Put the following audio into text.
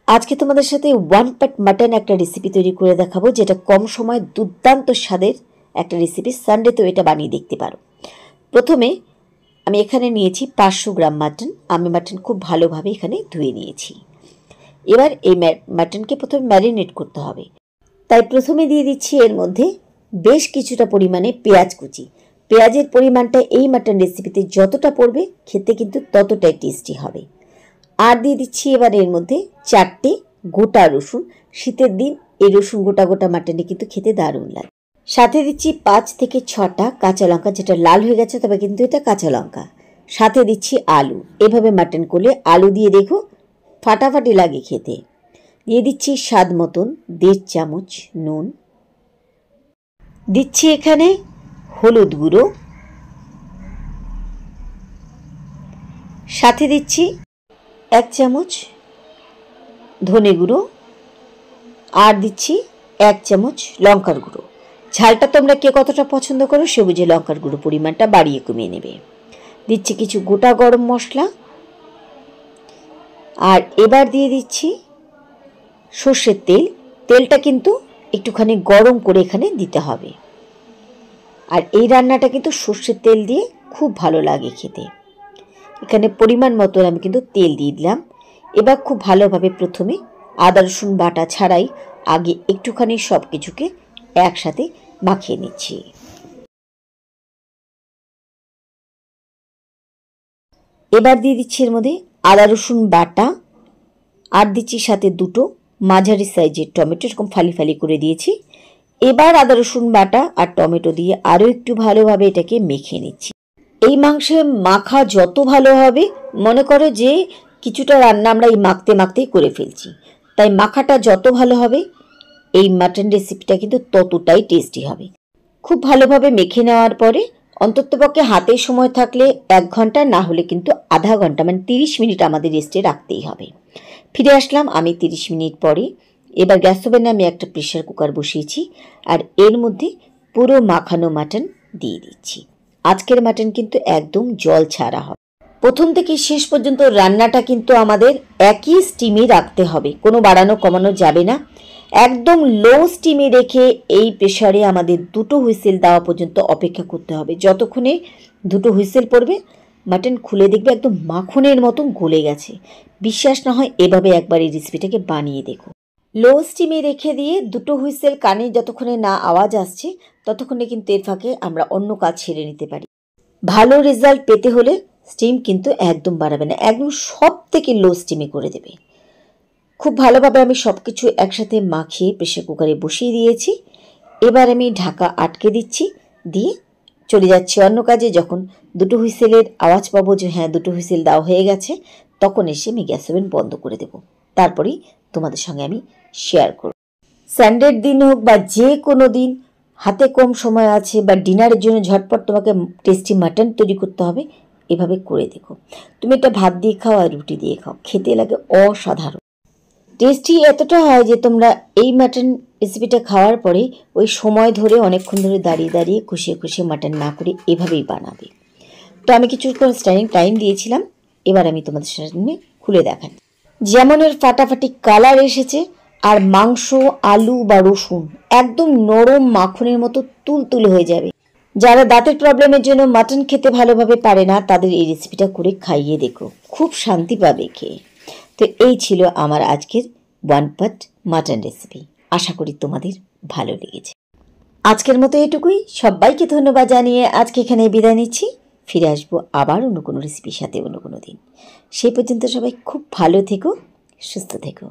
আজকে তোমাদের সাথে ওয়ান পাট মাটন একটা রেসিপি তৈরি করে দেখাবো, যেটা কম সময় দুর্দান্ত স্বাদের একটা রেসিপি। সানডে তো এটা বানিয়ে দেখতে পারো। প্রথমে আমি এখানে নিয়েছি 500 গ্রাম মাটন। আমি মাটন খুব ভালোভাবে এখানে ধুয়ে নিয়েছি। এবার এই মাটনকে প্রথমে ম্যারিনেট করতে হবে। তাই প্রথমে দিয়ে দিচ্ছি এর মধ্যে বেশ কিছুটা পরিমাণে পেঁয়াজ কুচি। পেঁয়াজের পরিমাণটা এই মাটন রেসিপিতে যতটা পড়বে খেতে কিন্তু ততটাই টেস্টি হবে। আর দিয়ে দিচ্ছি এবার এর মধ্যে 4টে গোটা রসুন। শীতের দিন এই রসুন গোটা গোটা মাটনে কিন্তু খেতে দারুণ লাগে। সাথে দিচ্ছি 5 থেকে 6টা কাঁচা লঙ্কা, যেটা লাল হয়ে গেছে তবে কিন্তু এটা কাঁচা লঙ্কা। সাথে দিচ্ছি আলু। এভাবে মাটন করলে আলু দিয়ে দেখো ফাটাফাটি লাগে খেতে। দিয়ে দিচ্ছি স্বাদ মতন 1.5 চামচ নুন। দিচ্ছি এখানে হলুদ গুঁড়ো। সাথে দিচ্ছি 1 চামচ ধনে গুঁড়ো। আর দিচ্ছি 1 চামচ লঙ্কার গুঁড়ো। ঝালটা তোমরা কে কতটা পছন্দ করো সে বুঝে লঙ্কার গুঁড়ো পরিমাণটা বাড়িয়ে কমিয়ে নেবে। দিচ্ছি কিছু গোটা গরম মশলা। আর এবার দিয়ে দিচ্ছি সর্ষের তেল। তেলটা কিন্তু একটুখানি গরম করে এখানে দিতে হবে। আর এই রান্নাটা কিন্তু সর্ষের তেল দিয়ে খুব ভালো লাগে খেতে। এখানে পরিমাণ মতো আমি কিন্তু তেল দিয়ে দিলাম। এবার খুব ভালোভাবে প্রথমে আদা রসুন বাটা ছাড়াই আগে একটুখানি সব কিছুকে একসাথে মাখিয়ে নিচ্ছি। এবার দিয়ে দিচ্ছি এর মধ্যে আদা রসুন বাটা। আর দিচ্ছি সাথে 2টো মাঝারি সাইজের টমেটো, এরকম ফালি ফালি করে দিয়েছি। এবার আদা রসুন বাটা আর টমেটো দিয়ে আরও একটু ভালোভাবে এটাকে মেখে নিচ্ছি। এই মাংসে মাখা যত ভালো হবে, মনে করো যে কিছুটা রান্না আমরা এই মাখতে মাখতেই করে ফেলছি, তাই মাখাটা যত ভালো হবে এই মাটন রেসিপিটা কিন্তু ততটাই টেস্টি হবে। খুব ভালোভাবে মেখে নেওয়ার পরে অন্ততপক্ষে হাতে সময় থাকলে 1 ঘন্টা, না হলে কিন্তু আধা ঘন্টা মানে 30 মিনিট আমাদের রেস্টে রাখতেই হবে। ফিরে আসলাম আমি 30 মিনিট পরে। এবার গ্যাস ওভেনে আমি একটা প্রেশার কুকার বসিয়েছি আর এর মধ্যে পুরো মাখানো মাটন দিয়ে দিচ্ছি। আজকের মাটন কিন্তু একদম জল ছাড়া হবে। প্রথম থেকে শেষ পর্যন্ত রান্নাটা কিন্তু আমাদের একই স্টিমে রাখতে হবে, কোনো বাড়ানো কমানো যাবে না। একদম লো স্টিমে রেখে এই প্রেশারে আমাদের 2টো হুইসেল দেওয়া পর্যন্ত অপেক্ষা করতে হবে। যতক্ষণে 2টো হুইসেল পড়বে মাটন খুলে দেখবে একদম মাখনের মতন গলে গেছে। বিশ্বাস না হয় এভাবে একবার এই রেসিপিটাকে বানিয়ে দেখো। লো স্টিমে রেখে দিয়ে 2টো হুইসেল কানে যতক্ষণে না আওয়াজ আসছে ততক্ষণে কিন্তু এর ফাঁকে আমরা অন্য কাজ ছেড়ে নিতে পারি। ভালো রেজাল্ট পেতে হলে স্টিম কিন্তু একদম বাড়াবে না, একদম সব থেকে লো স্টিমে করে দেবে। খুব ভালোভাবে আমি সব কিছু একসাথে মাখিয়ে প্রেশার কুকারে বসিয়ে দিয়েছি। এবার আমি ঢাকা আটকে দিচ্ছি, দিয়ে চলে যাচ্ছি অন্য কাজে। যখন 2টো হুইসেলের আওয়াজ পাবো যে হ্যাঁ 2টো হুইসেল দেওয়া হয়ে গেছে, তখন এসে আমি গ্যাস ওভেন বন্ধ করে দেব। তারপরেই তোমাদের সঙ্গে আমি শেয়ার করব। সানডের দিন হোক বা যে কোনো দিন হাতে কম সময় আছে বা ডিনারের জন্য ঝটপট তোমাকে টেস্টি মাটন তৈরি করতে হবে, এভাবে করে দেখো। তুমি এটা ভাত দিয়ে খাও আর রুটি দিয়ে খাও, খেতে লাগে অসাধারণ। টেস্টি এতটা হয় যে তোমরা এই মাটন রেসিপিটা খাওয়ার পরে ওই সময় ধরে অনেকক্ষণ ধরে দাঁড়িয়ে দাঁড়িয়ে খুশিয়ে খুশিয়ে মাটন না করে এভাবেই বানাবে। তো আমি কিছুক্ষণ স্ট্যান্ডিং টাইম দিয়েছিলাম। এবার আমি তোমাদের সামনে খুলে দেখাচ্ছি। যেমন এর ফাটাফাটি কালার এসেছে, আর মাংস আলু বা রসুন একদম নরম মাখনের মতো তুলতুলে হয়ে যাবে। যারা দাঁতের প্রবলেমের জন্য মাটন খেতে ভালোভাবে পারে না তাদের এই রেসিপিটা করে খাইয়ে দেখো, খুব শান্তি পাবে খেয়ে। তো এই ছিল আমার আজকের ওয়ান পাট মাটন রেসিপি। আশা করি তোমাদের ভালো লেগেছে। আজকের মতো এটুকুই। সবাইকে ধন্যবাদ জানিয়ে আজকে এখানে বিদায় নিচ্ছি। ফিরে আসবো আবার অন্য কোনো রেসিপির সাথে অন্য কোনো দিন। সেই পর্যন্ত সবাই খুব ভালো থেকো, সুস্থ থেকো।